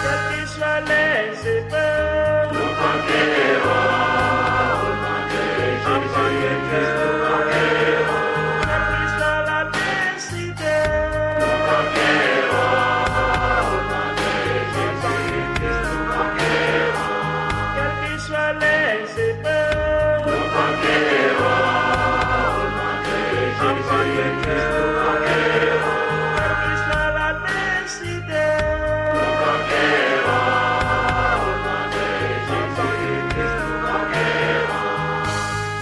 Quels que soient les épreuves, enfants de Jésus, quelle que soit l'adversité, quelles que soient les épreuves, enfants de Jésus, quelle que soit l'adversité,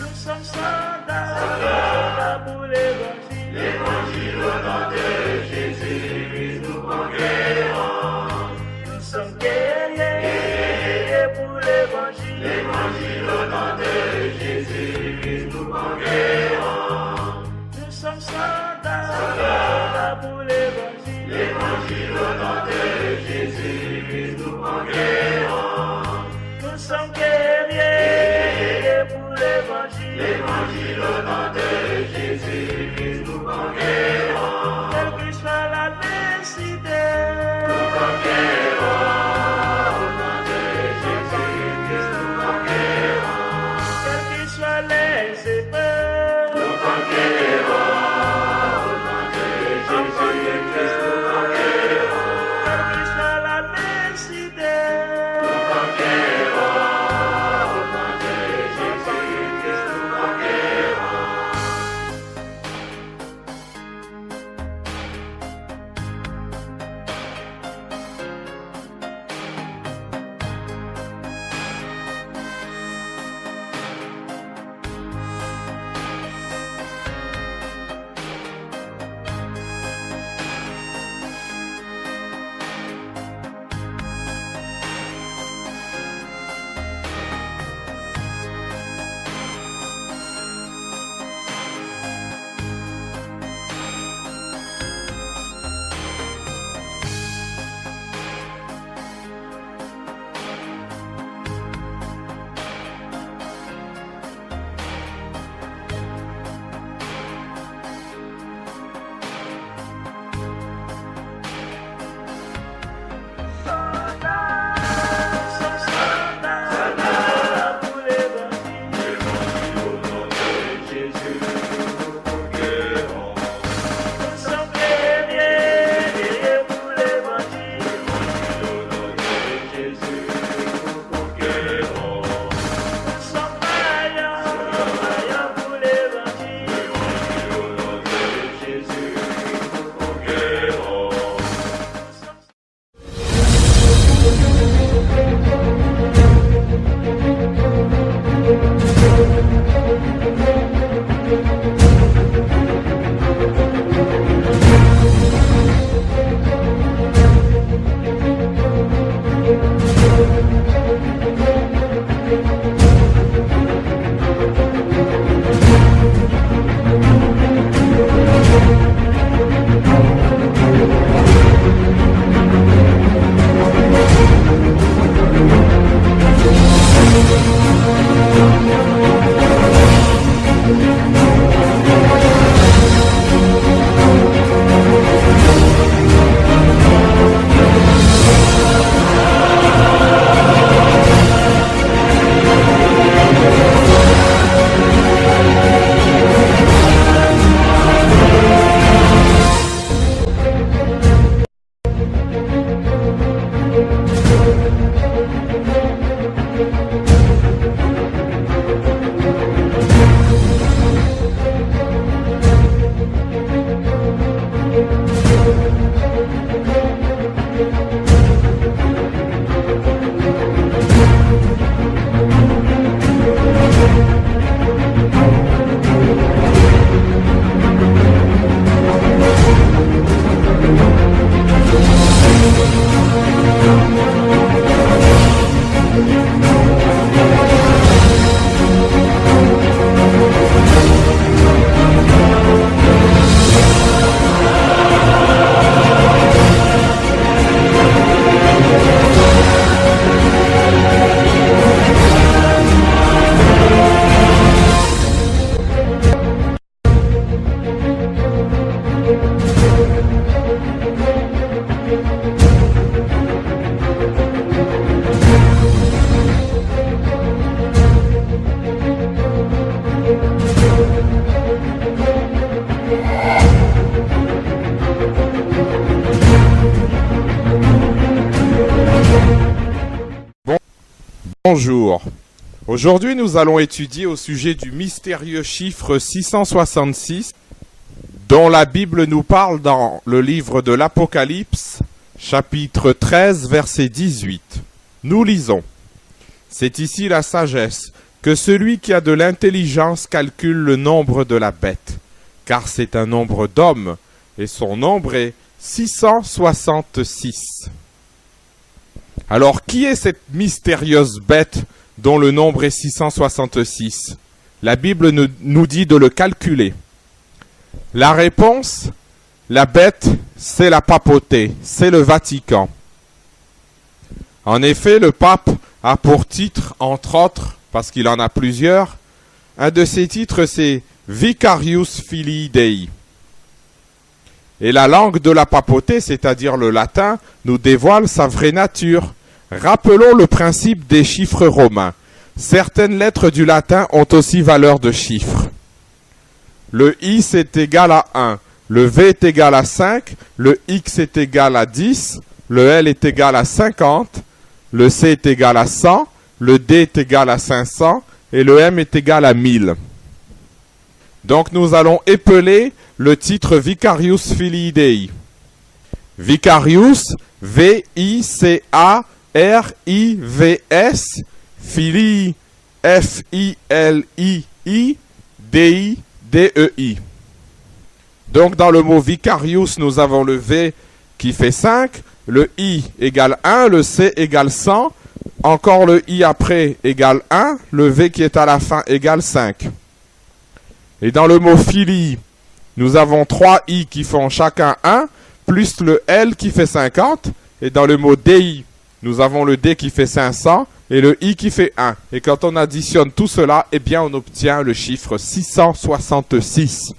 nous sommes soldats pour l'évangile. L'évangile au nom de Jésus-Christ nous conquérons. Nous sommes guerriers pour l'évangile. L'évangile au nom de Jésus-Christ nous conquérons. Nous sommes soldats pour l'évangile. L'évangile au nom de Jésus-Christ nous conquérons. Nous sommes guerriers pour l'évangile. L'évangile au nom de Jésus-Christ nous conquérons. Quelle que soit l'adversité, nous conquérons. Au nom de Jésus-Christ nous conquérons. Quelles que soient les épreuves, nous conquérons. Au nom de Jésus-Christ nous conquérons. Quelle que soit l'adversité, nous conquérons. Au nom de Jésus-Christ nous conquérons. Bonjour. Aujourd'hui, nous allons étudier au sujet du mystérieux chiffre 666 dont la Bible nous parle dans le livre de l'Apocalypse, chapitre 13, verset 18. Nous lisons. C'est ici la sagesse, que celui qui a de l'intelligence calcule le nombre de la bête, car c'est un nombre d'hommes, et son nombre est 666. Alors, qui est cette mystérieuse bête dont le nombre est 666? La Bible nous dit de le calculer. La réponse, la bête, c'est la papauté, c'est le Vatican. En effet, le pape a pour titre, entre autres, parce qu'il en a plusieurs, un de ses titres c'est Vicarius Filii Dei. Et la langue de la papauté, c'est-à-dire le latin, nous dévoile sa vraie nature. Rappelons le principe des chiffres romains. Certaines lettres du latin ont aussi valeur de chiffre. Le I est égal à 1, le V est égal à 5, le X est égal à 10, le L est égal à 50, le C est égal à 100, le D est égal à 500 et le M est égal à 1000. Donc nous allons épeler le titre Vicarius Filii Dei. Vicarius, V-I-C-A-R-I-V-S, Filii, F-I-L-I-I, Dei, D-E-I. Donc dans le mot Vicarius, nous avons le V qui fait 5, le I égale 1, le C égale 100, encore le I après égale 1, le V qui est à la fin égale 5. Et dans le mot Filii, nous avons 3 I qui font chacun 1, plus le L qui fait 50. Et dans le mot Dei, nous avons le D qui fait 500 et le I qui fait 1. Et quand on additionne tout cela, eh bien on obtient le chiffre 666.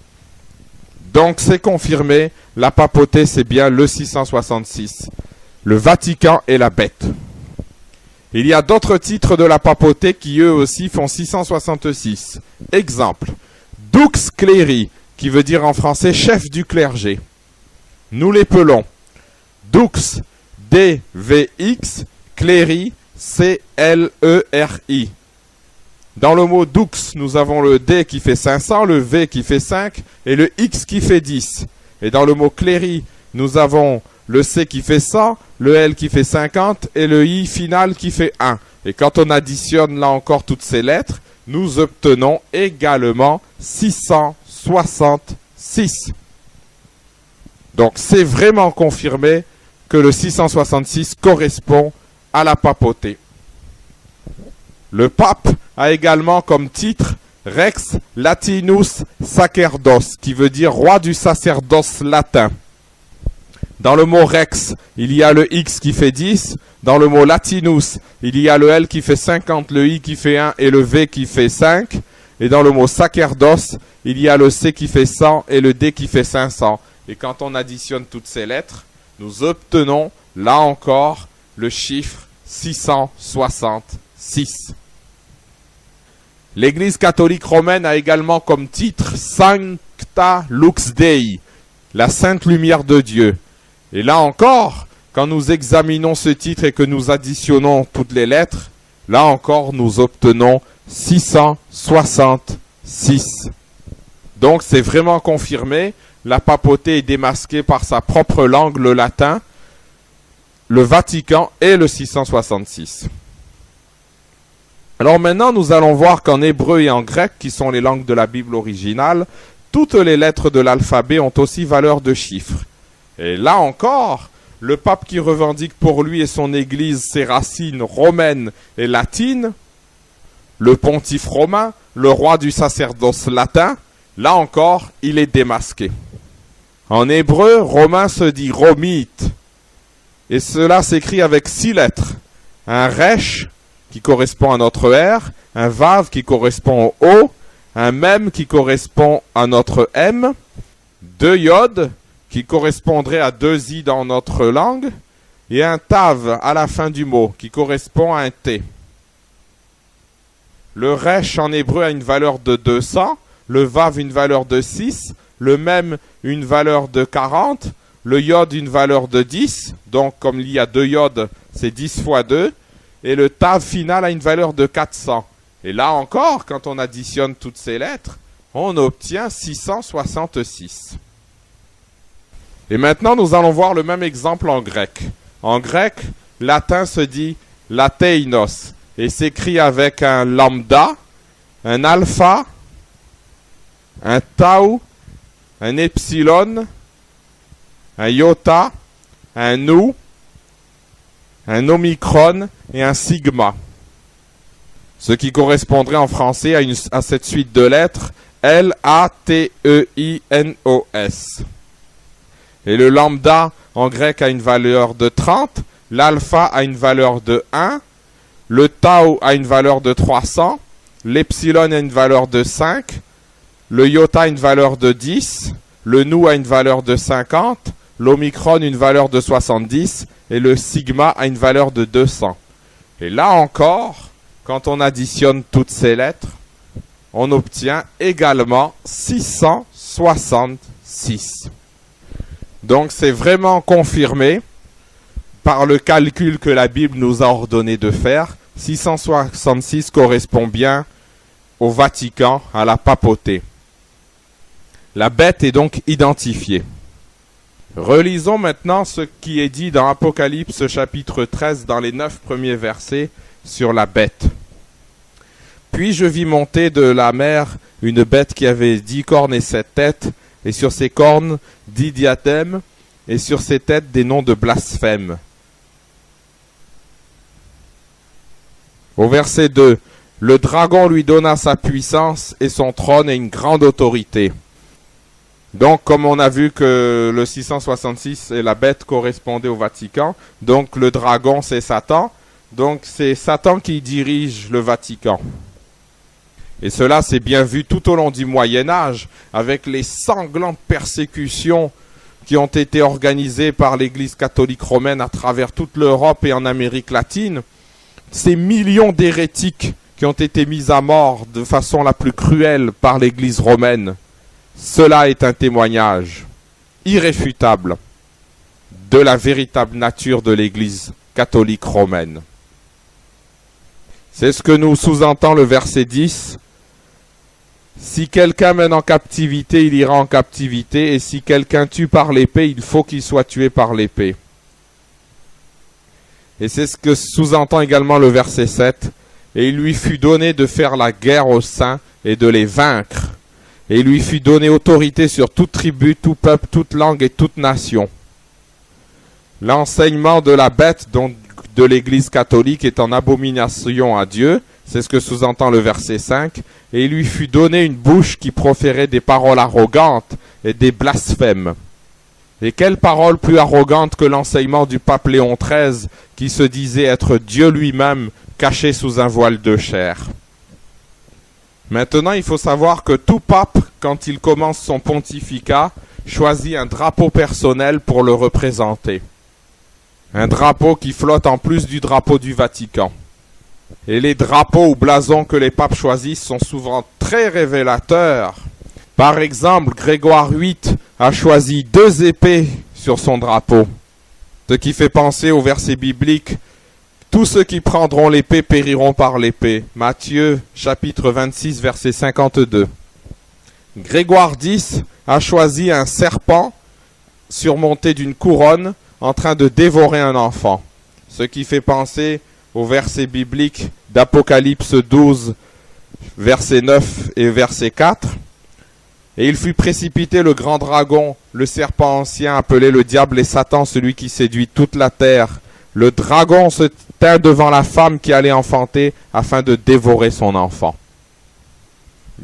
Donc c'est confirmé, la papauté c'est bien le 666. Le Vatican est la bête. Il y a d'autres titres de la papauté qui eux aussi font 666. Exemple, Dux Cleri, qui veut dire en français chef du clergé. Nous l'épelons. Dux, D-V-X, Cleri, C-L-E-R-I. Dans le mot Dux, nous avons le D qui fait 500, le V qui fait 5 et le X qui fait 10. Et dans le mot Cleri, nous avons le C qui fait 100, le L qui fait 50 et le I final qui fait 1. Et quand on additionne là encore toutes ces lettres, nous obtenons également 666. Donc c'est vraiment confirmé que le 666 correspond à la papauté. Le pape a également comme titre Rex Latinus Sacerdos, qui veut dire roi du sacerdoce latin. Dans le mot Rex, il y a le X qui fait 10. Dans le mot Latinus, il y a le L qui fait 50, le I qui fait 1 et le V qui fait 5. Et dans le mot Sacerdos, il y a le C qui fait 100 et le D qui fait 500. Et quand on additionne toutes ces lettres, nous obtenons, là encore, le chiffre 666. L'Église catholique romaine a également comme titre Sancta Lux Dei, la sainte lumière de Dieu. Et là encore, quand nous examinons ce titre et que nous additionnons toutes les lettres, là encore nous obtenons 666. Donc c'est vraiment confirmé, la papauté est démasquée par sa propre langue, le latin, le Vatican et le 666. Alors maintenant nous allons voir qu'en hébreu et en grec, qui sont les langues de la Bible originale, toutes les lettres de l'alphabet ont aussi valeur de chiffres. Et là encore, le pape qui revendique pour lui et son église ses racines romaines et latines, le pontife romain, le roi du sacerdoce latin, là encore, il est démasqué. En hébreu, romain se dit romite, et cela s'écrit avec 6 lettres. Un resh qui correspond à notre R, un vav qui correspond au O, un mem qui correspond à notre M, 2 yod qui correspondrait à 2 i dans notre langue, et un tav à la fin du mot qui correspond à un T. Le resh en hébreu a une valeur de 200, le vav une valeur de 6, le mem une valeur de 40, le yod une valeur de 10, donc comme il y a 2 yods, c'est 10 fois 2, et le tav final a une valeur de 400. Et là encore, quand on additionne toutes ces lettres, on obtient 666. Et maintenant, nous allons voir le même exemple en grec. En grec, latin se dit lateinos et s'écrit avec un lambda, un alpha, un tau, un epsilon, un iota, un nu, un omicron et un sigma. Ce qui correspondrait en français à cette suite de lettres L-A-T-E-I-N-O-S. Et le lambda en grec a une valeur de 30, l'alpha a une valeur de 1, le tau a une valeur de 300, l'epsilon a une valeur de 5, le iota a une valeur de 10, le nu a une valeur de 50, l'omicron une valeur de 70 et le sigma a une valeur de 200. Et là encore, quand on additionne toutes ces lettres, on obtient également 666. Donc c'est vraiment confirmé par le calcul que la Bible nous a ordonné de faire. 666 correspond bien au Vatican, à la papauté. La bête est donc identifiée. Relisons maintenant ce qui est dit dans Apocalypse chapitre 13 dans les 9 premiers versets sur la bête. Puis je vis monter de la mer une bête qui avait 10 cornes et 7 têtes, et sur ses cornes 10 diadèmes, et sur ses têtes des noms de blasphème. Au verset 2, le dragon lui donna sa puissance et son trône et une grande autorité. Donc, comme on a vu que le 666 et la bête correspondaient au Vatican, donc le dragon c'est Satan, donc c'est Satan qui dirige le Vatican. Et cela s'est bien vu tout au long du Moyen-Âge, avec les sanglantes persécutions qui ont été organisées par l'Église catholique romaine à travers toute l'Europe et en Amérique latine. Ces millions d'hérétiques qui ont été mis à mort de façon la plus cruelle par l'Église romaine. Cela est un témoignage irréfutable de la véritable nature de l'Église catholique romaine. C'est ce que nous sous-entend le verset 10. Si quelqu'un mène en captivité, il ira en captivité, et si quelqu'un tue par l'épée, il faut qu'il soit tué par l'épée. Et c'est ce que sous-entend également le verset 7. Et il lui fut donné de faire la guerre aux saints et de les vaincre. Et il lui fut donné autorité sur toute tribu, tout peuple, toute langue et toute nation. L'enseignement de la bête, donc de l'Église catholique, est en abomination à Dieu. C'est ce que sous-entend le verset 5. Et il lui fut donné une bouche qui proférait des paroles arrogantes et des blasphèmes. Et quelle parole plus arrogante que l'enseignement du pape Léon XIII, qui se disait être Dieu lui-même, caché sous un voile de chair. Maintenant, il faut savoir que tout pape, quand il commence son pontificat, choisit un drapeau personnel pour le représenter. Un drapeau qui flotte en plus du drapeau du Vatican. Et les drapeaux ou blasons que les papes choisissent sont souvent très révélateurs. Par exemple, Grégoire VIII a choisi 2 épées sur son drapeau. Ce qui fait penser au verset biblique « Tous ceux qui prendront l'épée périront par l'épée » Matthieu chapitre 26 verset 52. Grégoire X a choisi un serpent surmonté d'une couronne en train de dévorer un enfant. Ce qui fait penser au verset biblique d'Apocalypse 12 verset 9 et verset 4. Et il fut précipité le grand dragon, le serpent ancien appelé le diable et Satan, celui qui séduit toute la terre. Le dragon se tint devant la femme qui allait enfanter afin de dévorer son enfant.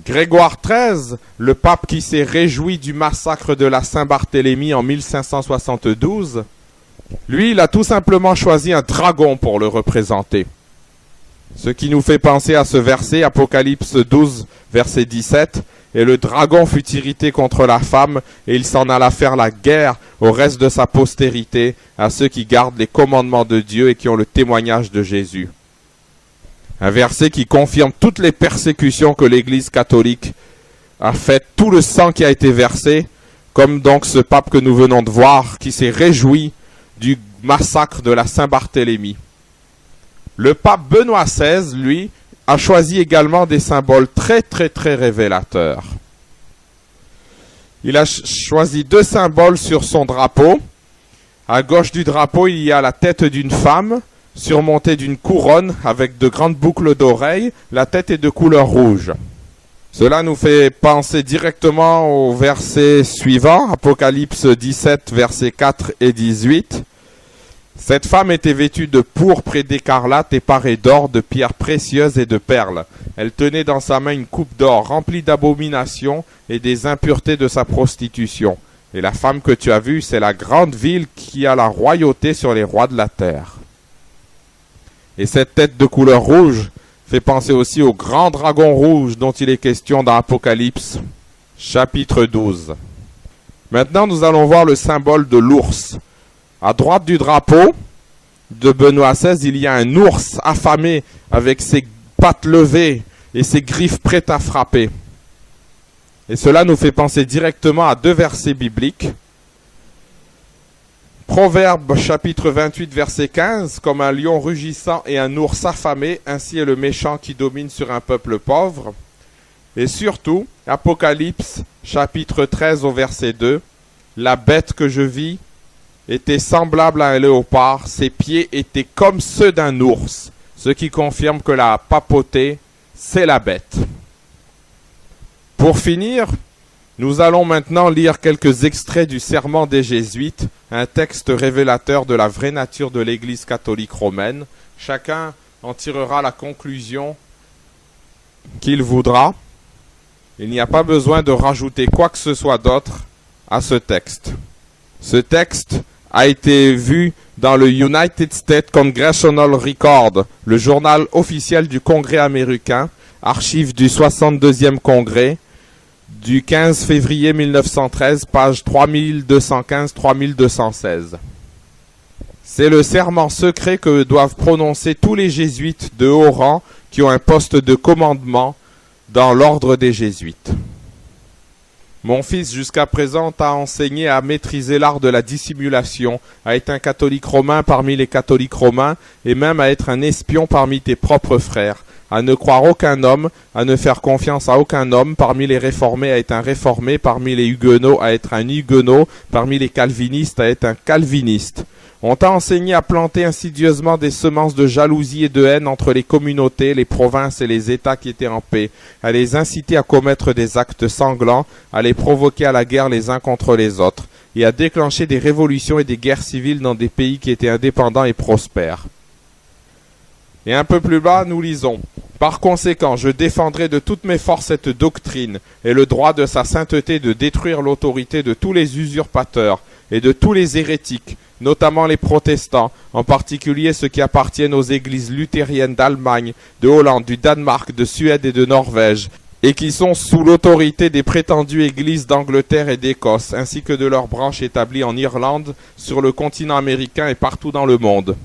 Grégoire XIII, le pape qui s'est réjoui du massacre de la Saint-Barthélemy en 1572, lui, il a tout simplement choisi un dragon pour le représenter. Ce qui nous fait penser à ce verset, Apocalypse 12, verset 17, « Et le dragon fut irrité contre la femme, et il s'en alla faire la guerre au reste de sa postérité, à ceux qui gardent les commandements de Dieu et qui ont le témoignage de Jésus. » Un verset qui confirme toutes les persécutions que l'Église catholique a faites, tout le sang qui a été versé, comme donc ce pape que nous venons de voir, qui s'est réjoui du massacre de la Saint-Barthélemy. Le pape Benoît XVI, lui, a choisi également des symboles très révélateurs. Il a choisi 2 symboles sur son drapeau. À gauche du drapeau, il y a la tête d'une femme, surmontée d'une couronne avec de grandes boucles d'oreilles. La tête est de couleur rouge. Cela nous fait penser directement au verset suivant, Apocalypse 17, versets 4 et 18. Cette femme était vêtue de pourpre et d'écarlate et parée d'or, de pierres précieuses et de perles. Elle tenait dans sa main une coupe d'or remplie d'abominations et des impuretés de sa prostitution. Et la femme que tu as vue, c'est la grande ville qui a la royauté sur les rois de la terre. Et cette tête de couleur rouge fait penser aussi au grand dragon rouge dont il est question dans Apocalypse, chapitre 12. Maintenant, nous allons voir le symbole de l'ours. À droite du drapeau de Benoît XVI, il y a un ours affamé avec ses pattes levées et ses griffes prêtes à frapper. Et cela nous fait penser directement à 2 versets bibliques. Proverbe chapitre 28 verset 15, comme un lion rugissant et un ours affamé, ainsi est le méchant qui domine sur un peuple pauvre. Et surtout, Apocalypse chapitre 13 au verset 2, la bête que je vis était semblable à un léopard, ses pieds étaient comme ceux d'un ours, ce qui confirme que la papauté, c'est la bête. Pour finir, nous allons maintenant lire quelques extraits du Serment des Jésuites, un texte révélateur de la vraie nature de l'Église catholique romaine. Chacun en tirera la conclusion qu'il voudra. Il n'y a pas besoin de rajouter quoi que ce soit d'autre à ce texte. Ce texte a été vu dans le United States Congressional Record, le journal officiel du Congrès américain, archive du 62e Congrès, du 15 février 1913, page 3215-3216. C'est le serment secret que doivent prononcer tous les jésuites de haut rang qui ont un poste de commandement dans l'ordre des jésuites. Mon fils, jusqu'à présent, t'a enseigné à maîtriser l'art de la dissimulation, à être un catholique romain parmi les catholiques romains, et même à être un espion parmi tes propres frères, à ne croire aucun homme, à ne faire confiance à aucun homme, parmi les réformés à être un réformé, parmi les huguenots à être un huguenot, parmi les calvinistes à être un calviniste. On t'a enseigné à planter insidieusement des semences de jalousie et de haine entre les communautés, les provinces et les États qui étaient en paix, à les inciter à commettre des actes sanglants, à les provoquer à la guerre les uns contre les autres, et à déclencher des révolutions et des guerres civiles dans des pays qui étaient indépendants et prospères. Et un peu plus bas, nous lisons « Par conséquent, je défendrai de toutes mes forces cette doctrine et le droit de sa sainteté de détruire l'autorité de tous les usurpateurs et de tous les hérétiques, notamment les protestants, en particulier ceux qui appartiennent aux églises luthériennes d'Allemagne, de Hollande, du Danemark, de Suède et de Norvège, et qui sont sous l'autorité des prétendues églises d'Angleterre et d'Écosse, ainsi que de leurs branches établies en Irlande, sur le continent américain et partout dans le monde.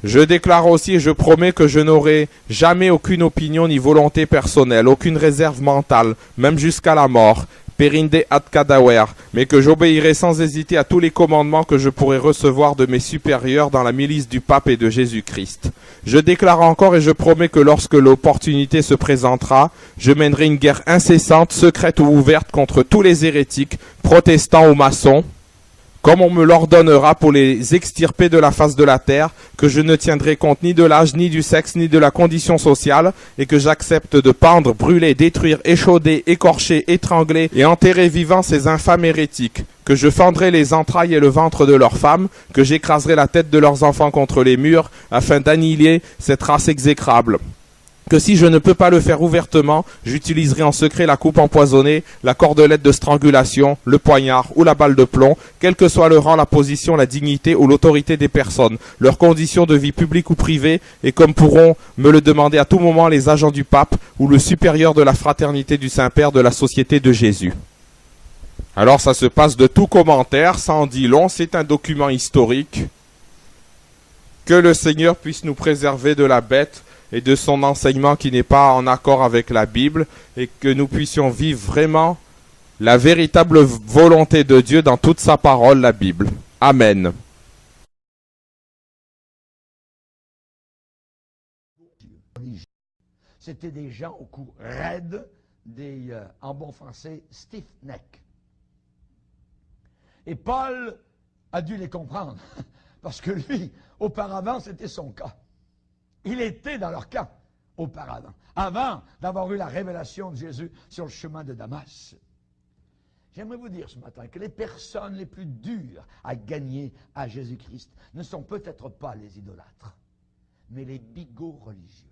Je déclare aussi et je promets que je n'aurai jamais aucune opinion ni volonté personnelle, aucune réserve mentale, même jusqu'à la mort, perinde ad cadaver, mais que j'obéirai sans hésiter à tous les commandements que je pourrai recevoir de mes supérieurs dans la milice du pape et de Jésus-Christ. Je déclare encore et je promets que lorsque l'opportunité se présentera, je mènerai une guerre incessante, secrète ou ouverte contre tous les hérétiques, protestants ou maçons, comme on me l'ordonnera pour les extirper de la face de la terre, que je ne tiendrai compte ni de l'âge, ni du sexe, ni de la condition sociale, et que j'accepte de pendre, brûler, détruire, échauder, écorcher, étrangler et enterrer vivants ces infâmes hérétiques, que je fendrai les entrailles et le ventre de leurs femmes, que j'écraserai la tête de leurs enfants contre les murs, afin d'annihiler cette race exécrable. Que si je ne peux pas le faire ouvertement, j'utiliserai en secret la coupe empoisonnée, la cordelette de strangulation, le poignard ou la balle de plomb, quel que soit le rang, la position, la dignité ou l'autorité des personnes, leurs conditions de vie publique ou privée, et comme pourront me le demander à tout moment les agents du pape ou le supérieur de la fraternité du Saint-Père de la Société de Jésus. Alors ça se passe de tout commentaire, ça en dit long, c'est un document historique. Que le Seigneur puisse nous préserver de la bête et de son enseignement qui n'est pas en accord avec la Bible, et que nous puissions vivre vraiment la véritable volonté de Dieu dans toute sa parole, la Bible. Amen. C'était des gens au cou raide, en bon français, stiff neck. Et Paul a dû les comprendre, parce que lui, auparavant, c'était son cas. Il était dans leur cas, auparavant, avant d'avoir eu la révélation de Jésus sur le chemin de Damas. J'aimerais vous dire ce matin que les personnes les plus dures à gagner à Jésus-Christ ne sont peut-être pas les idolâtres, mais les bigots religieux.